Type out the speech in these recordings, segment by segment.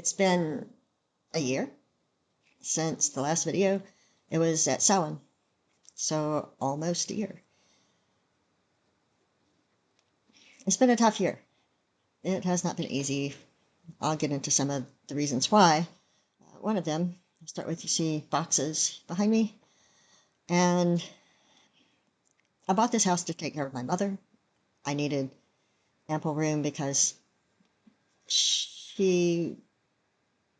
It's been a year since the last video. It was at Samhain, so almost a year. It's been a tough year. It has not been easy. I'll get into some of the reasons why. One of them, I'll start with, you see boxes behind me, and I bought this house to take care of my mother. I needed ample room because she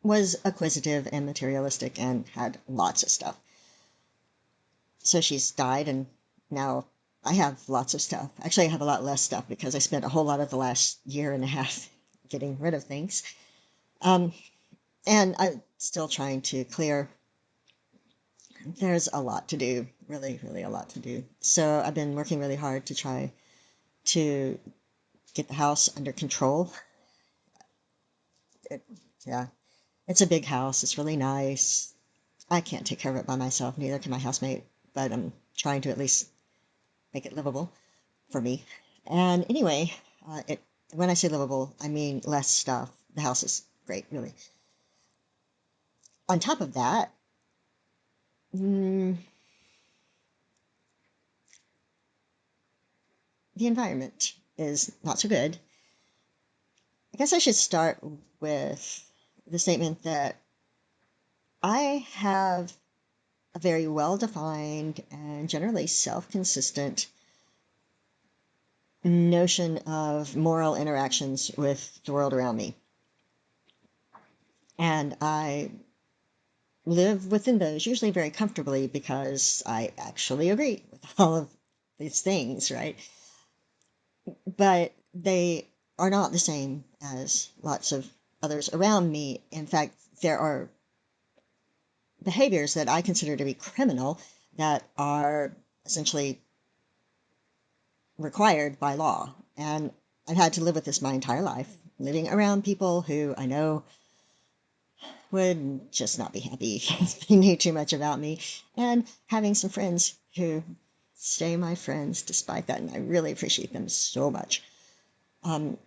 was acquisitive and materialistic and had lots of stuff. So she's died, and now I have lots of stuff. Actually, I have a lot less stuff because I spent a whole lot of the last year and a half getting rid of things. Um, and I'm still trying to clear. There's a lot to do, really, really a lot to do. So I've been working really hard to try to get the house under control. It, yeah, it's a big house. It's really nice. I can't take care of it by myself, neither can my housemate, but I'm trying to at least make it livable for me. And anyway, when I say livable, I mean less stuff. The house is great, really. On top of that, mm, the environment is not so good. I guess I should start with the statement that I have a very well defined and generally self consistent notion of moral interactions with the world around me. And I live within those usually very comfortably because I actually agree with all of these things, right? But they are not the same as lots of others around me. In fact, there are behaviors that I consider to be criminal that are essentially required by law. And I've had to live with this my entire life, living around people who I know would just not be happy if they knew too much about me, and having some friends who stay my friends despite that, and I really appreciate them so much. Um,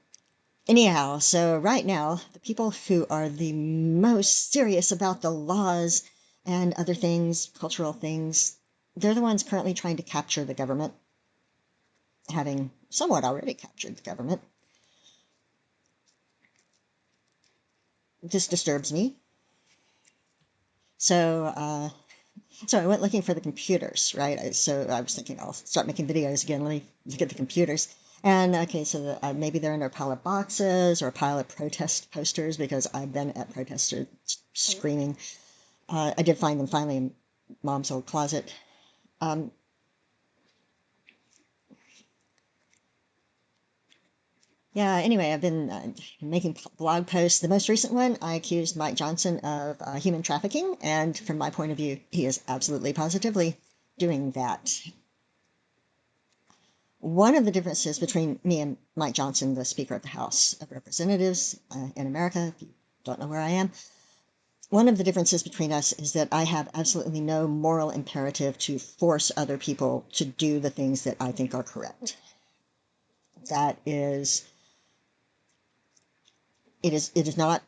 Anyhow, so right now, the people who are the most serious about the laws and other things, cultural things, they're the ones currently trying to capture the government, having somewhat already captured the government. This disturbs me. So, so I went looking for the computers, right? So I was thinking I'll start making videos again. Let me look at the computers. And okay, so maybe they're in a pile of boxes or a pile of protest posters because I've been at protesters screaming. I did find them finally in Mom's old closet. Um, yeah, anyway, I've been making blog posts. The most recent one, I accused Mike Johnson of human trafficking. And from my point of view, he is absolutely positively doing that. One of the differences between me and Mike Johnson, the Speaker of the House of Representatives in America, if you don't know where I am, one of the differences between us is that I have absolutely no moral imperative to force other people to do the things that I think are correct. That is, it is not,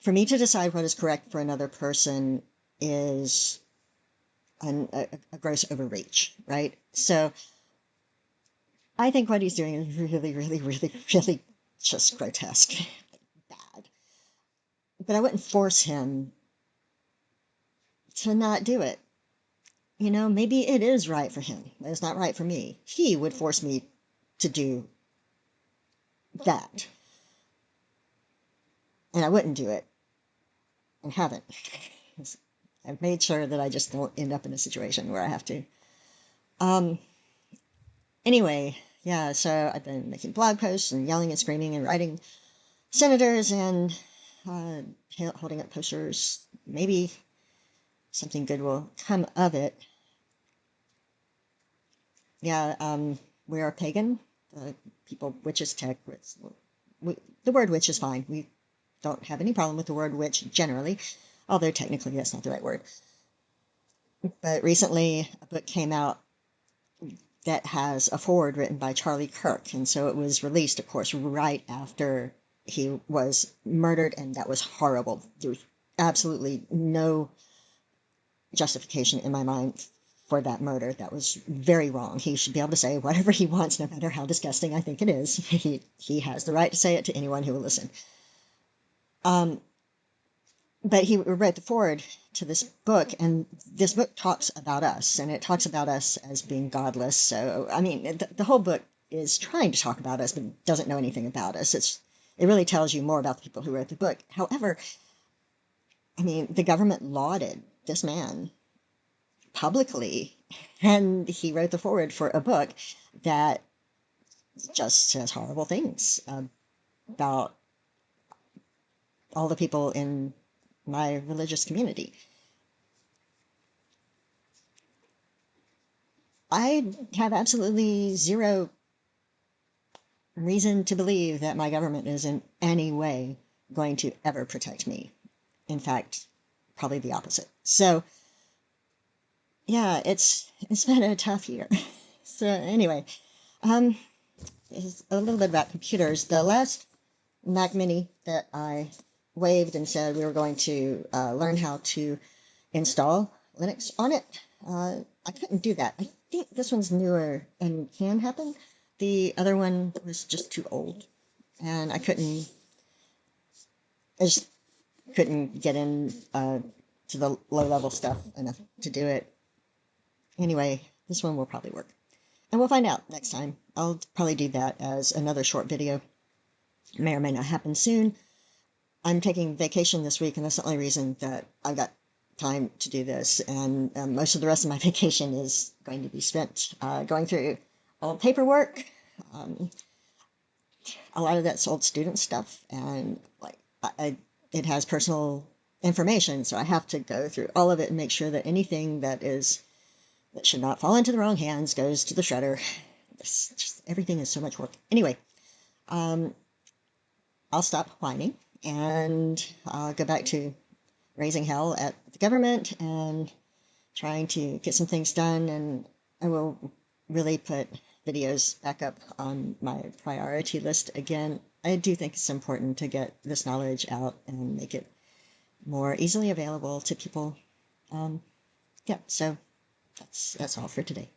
for me to decide what is correct for another person is a gross overreach, right? So I think what he's doing is really, really, really, really just grotesque, bad. But I wouldn't force him to not do it. You know, maybe it is right for him, but it's not right for me. He would force me to do that, and I wouldn't do it, and haven't. I've made sure that I just don't end up in a situation where I have to. Um, anyway, yeah, so I've been making blog posts and yelling and screaming and writing senators and uh, holding up posters. Maybe something good will come of it. Yeah, we are pagan. People, witches, tech. The word witch is fine. We don't have any problem with the word witch generally, although technically that's not the right word. But recently, a book came out that has a foreword written by Charlie Kirk, and so it was released, of course, right after he was murdered, and that was horrible. There was absolutely no justification in my mind for that murder. That was very wrong. He should be able to say whatever he wants, no matter how disgusting I think it is. He has the right to say it to anyone who will listen. But he wrote the foreword to this book, and this book talks about us, and it talks about us as being godless. So, I mean, the whole book is trying to talk about us, but doesn't know anything about us. It really tells you more about the people who wrote the book. However, I mean, the government lauded this man publicly, and he wrote the foreword for a book that just says horrible things about all the people in my religious community. I have absolutely zero reason to believe that my government is in any way going to ever protect me. In fact, probably the opposite. So, yeah, it's been a tough year. So anyway, um, is a little bit about computers. The last Mac Mini that I waved and said we were going to learn how to install Linux on it, I couldn't do that. I think this one's newer and can happen. The other one was just too old, and I just couldn't get in to the low level stuff enough to do it. Anyway, this one will probably work. And we'll find out next time. I'll probably do that as another short video. It may or may not happen soon. I'm taking vacation this week, and that's the only reason that I've got time to do this. And most of the rest of my vacation is going to be spent going through old paperwork. Um, a lot of that's old student stuff, and like it has personal information, so I have to go through all of it and make sure that anything that should not fall into the wrong hands goes to the shredder. Everything is so much work. Anyway, um, I'll stop whining and I'll go back to raising hell at the government and trying to get some things done. And I will really put videos back up on my priority list again. I do think it's important to get this knowledge out and make it more easily available to people. Yeah, so that's all for today.